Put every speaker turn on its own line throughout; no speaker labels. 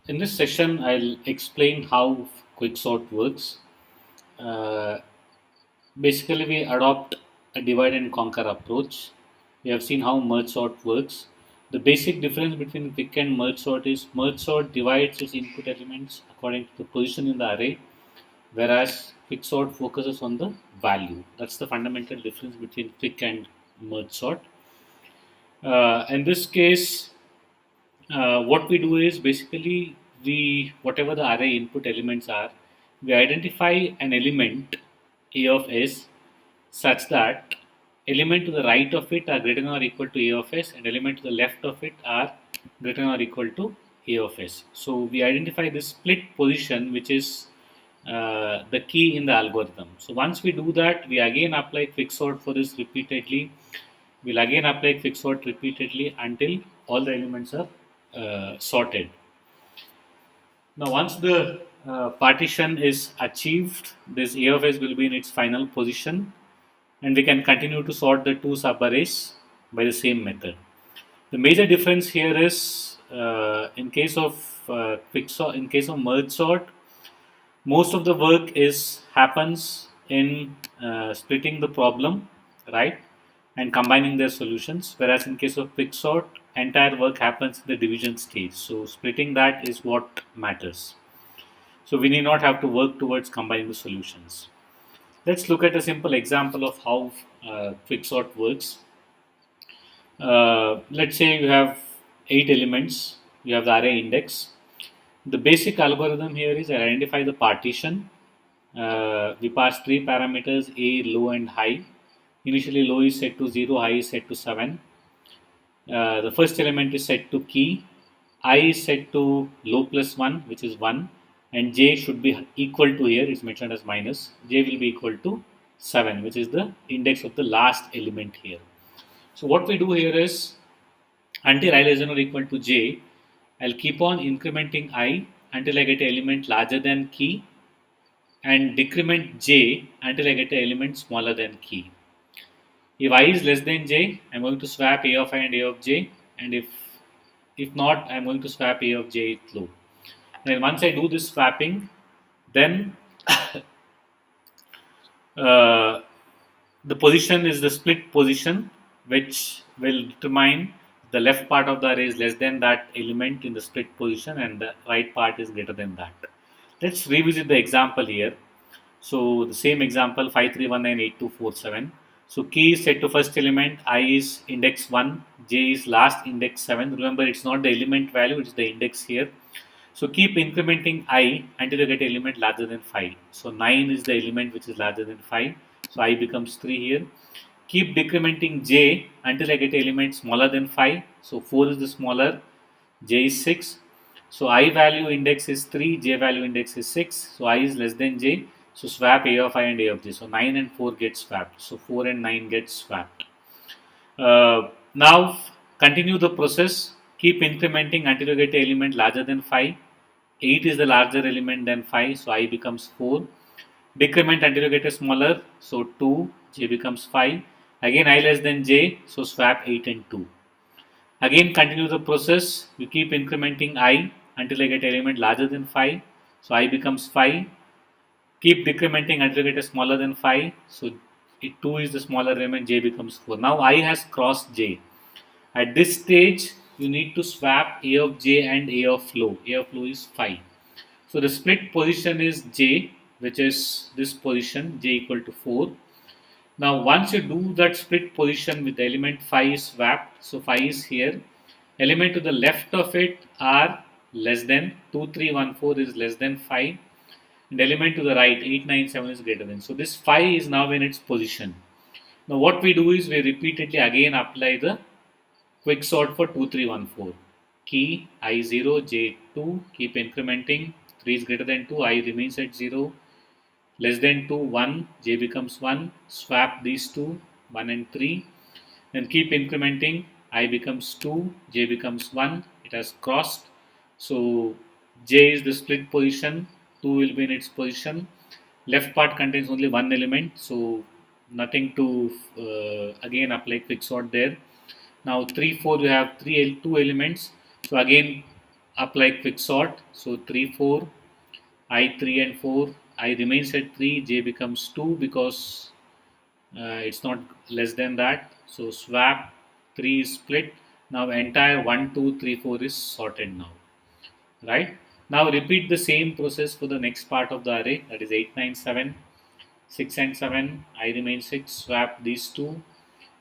In this session, I'll explain how quicksort works. Uh, Basically, we adopt a divide and conquer approach. We have seen how merge sort works. The basic difference between quick and merge sort is merge sort divides its input elements according to the position in the array, whereas quicksort focuses on the value. That's the fundamental difference between quick and merge sort. In this case, what we do is basically we whatever the array input elements are, we identify an element a of s such that element to the right of it are greater than or equal to a of s and element to the left of it are greater than or equal to a of s. So we identify this split position which is the key in the algorithm. So once we do that, we again apply quicksort for this repeatedly. We'll again apply quicksort repeatedly until all the elements are sorted. Now, once the partition is achieved, this A of S will be in its final position, and we can continue to sort the two subarrays by the same method. The major difference here is in case of quicksort, in case of merge sort, most of the work is happens in splitting the problem, right, and combining their solutions. Whereas in case of quicksort, entire work happens in the division stage. So splitting that is what matters. So we need not have to work towards combining the solutions. Let's look at a simple example of how quicksort works. Let's say you have 8 elements. You have the array index. The basic algorithm here is identify the partition. We pass three parameters a, low, and high. Initially, low is set to 0, high is set to 7. The first element is set to key. I is set to low plus 1, which is 1, and j should be equal to here, it's mentioned as minus. J will be equal to 7, which is the index of the last element here. So, what we do here is until I less than or equal to j, I'll keep on incrementing I until I get an element larger than key and decrement j until I get an element smaller than key. If I is less than j, I'm going to swap a of I and a of j, and if not, I'm going to swap a of j with low. And once I do this swapping, then uh, the position is the split position, which will determine the left part of the array is less than that element in the split position, and the right part is greater than that. Let's revisit the example here. So the same example 53198247. So key is set to first element, I is index 1, j is last index 7. Remember, it's not the element value, it's the index here. So keep incrementing I until you get element larger than 5. So 9 is the element which is larger than 5. So I becomes 3 here. Keep decrementing j until I get element smaller than 5. So 4 is the smaller, j is 6. So I value index is 3, j value index is 6. So I is less than j. So swap a of I and a of j. So 9 and 4 get swapped. So 4 and 9 get swapped. Now continue the process. Keep incrementing until you get an element larger than 5. 8 is the larger element than 5, so I becomes 4. Decrement until you get a smaller, so 2, j becomes 5. Again I less than j, so swap 8 and 2. Again continue the process. You keep incrementing I until I get element larger than 5, so I becomes 5. Keep decrementing until you get a smaller than 5, so 2 is the smaller element, j becomes 4. Now I has crossed j. At this stage, you need to swap a of j and a of low. A of low is 5. So the split position is j, which is this position, j equal to 4. Now once you do that split position with the element 5 is swapped, so 5 is here. Element to the left of it are less than 2, 3, 1, 4 is less than 5. And element to the right 8, 9, 7 is greater than. So this 5 is now in its position. Now what we do is we repeatedly again apply the quicksort for 2314. Key I0, J2, keep incrementing. 3 is greater than 2, I remains at 0. Less than 2, 1, J becomes 1. Swap these two, 1 and 3. Then keep incrementing. I becomes 2, J becomes 1. It has crossed. So J is the split position, 2 will be in its position. Left part contains only one element, so nothing to again apply quicksort there. Now 3, 4 you have two elements. So again apply quick sort. So 3, 4, I 3 and 4, I remains at 3, J becomes 2 because it's not less than that. So swap 3 is split. Now entire 1, 2, 3, 4 is sorted now. Right? Now repeat the same process for the next part of the array, that is 8, 9, 7, 6 and 7, I remain 6, swap these two,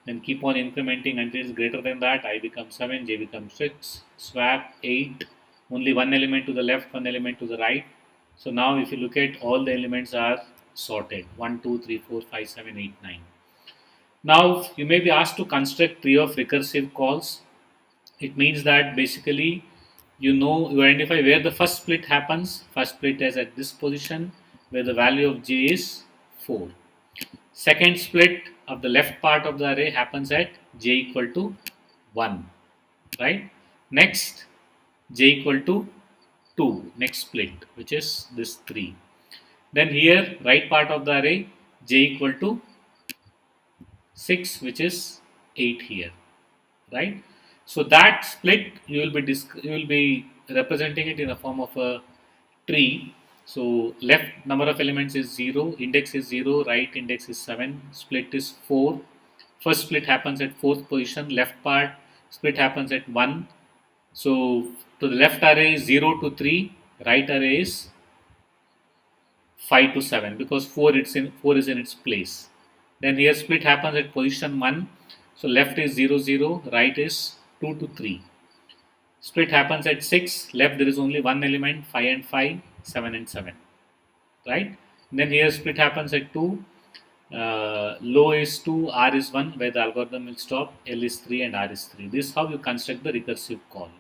then keep on incrementing until it's greater than that, I becomes 7, J becomes 6, swap 8, only one element to the left, one element to the right. So now if you look at, all the elements are sorted, 1, 2, 3, 4, 5, 7, 8, 9. Now you may be asked to construct tree of recursive calls. It means that basically you identify where the first split happens. First split is at this position where the value of j is 4. Second split of the left part of the array happens at j equal to 1. Right? Next, j equal to 2. Next split, which is this 3. Then here, right part of the array, j equal to 6, which is 8 here. Right? So that split you will be representing it in the form of a tree. So left number of elements is 0, index is 0, right index is 7, split is 4. First split happens at fourth position, left part split happens at 1. So to the left array is 0 to 3, right array is 5 to 7 because 4 is in its place. Then here split happens at position 1. So left is 0 0, right is 2 to 3. Split happens at 6, left there is only one element, 5 and 5, 7 and 7. Right? And then here split happens at 2, low is 2, R is 1, where the algorithm will stop, L is 3 and R is 3. This is how you construct the recursive call.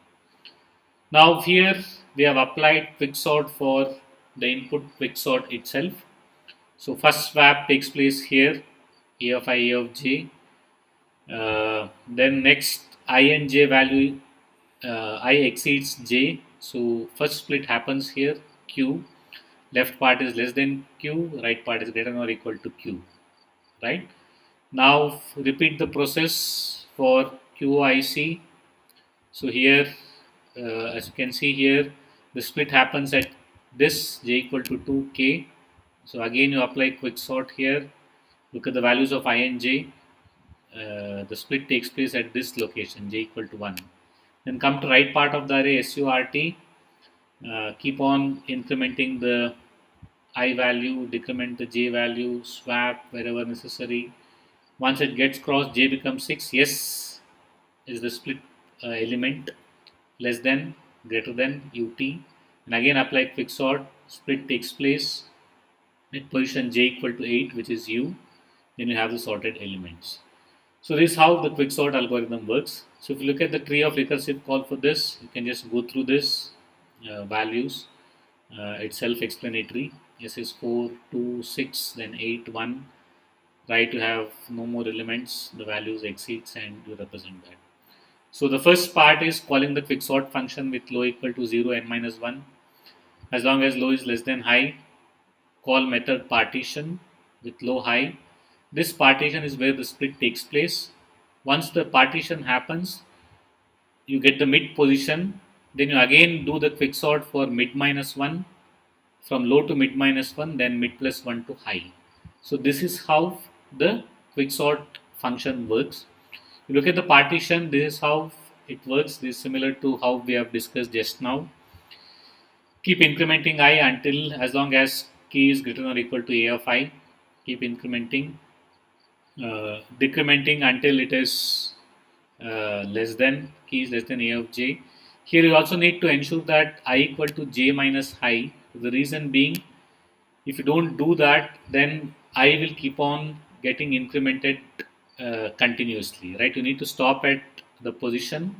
Now here we have applied quicksort for the input quicksort itself. So first swap takes place here, A of I, A of j. Then next I and j value, I exceeds j. So first split happens here, q. Left part is less than q, right part is greater than or equal to q. Right? Now repeat the process for QIC. So here, as you can see here, the split happens at this j equal to 2k. So again you apply quicksort here. Look at the values of I and j. The split takes place at this location, j equal to 1. Then come to right part of the array, SURT. Keep on incrementing the I value, decrement the j value, swap wherever necessary. Once it gets crossed, j becomes 6. Yes is the split element, less than, greater than, ut. And again apply quicksort. Split takes place at position j equal to 8, which is u. Then you have the sorted elements. So this is how the quicksort algorithm works. So if you look at the tree of recursive call for this, you can just go through this values. It's self-explanatory. S is 4, 2, 6, then 8, 1. Right, you have no more elements, the values exceeds and you represent that. So the first part is calling the quicksort function with low equal to 0 n minus 1. As long as low is less than high, call method partition with low high. This partition is where the split takes place. Once the partition happens, you get the mid position. Then you again do the quicksort for mid minus 1, from low to mid minus 1, then mid plus 1 to high. So this is how the quicksort function works. You look at the partition, this is how it works. This is similar to how we have discussed just now. Keep incrementing I until, as long as key is greater than or equal to A of I. Keep incrementing, decrementing until it is less than, key is less than A of j. Here you also need to ensure that I equal to j minus I. The reason being, if you don't do that, then I will keep on getting incremented continuously, right? You need to stop at the position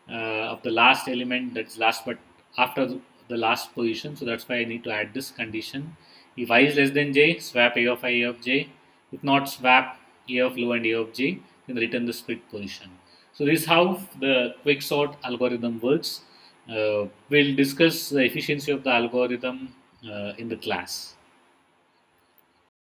of the last element, that's last but after the last position. So that's why I need to add this condition. If I is less than j, swap A of I, A of j. If not, swap A of low and A of j, then return the split position. So this is how the quicksort algorithm works. We'll discuss the efficiency of the algorithm in the class.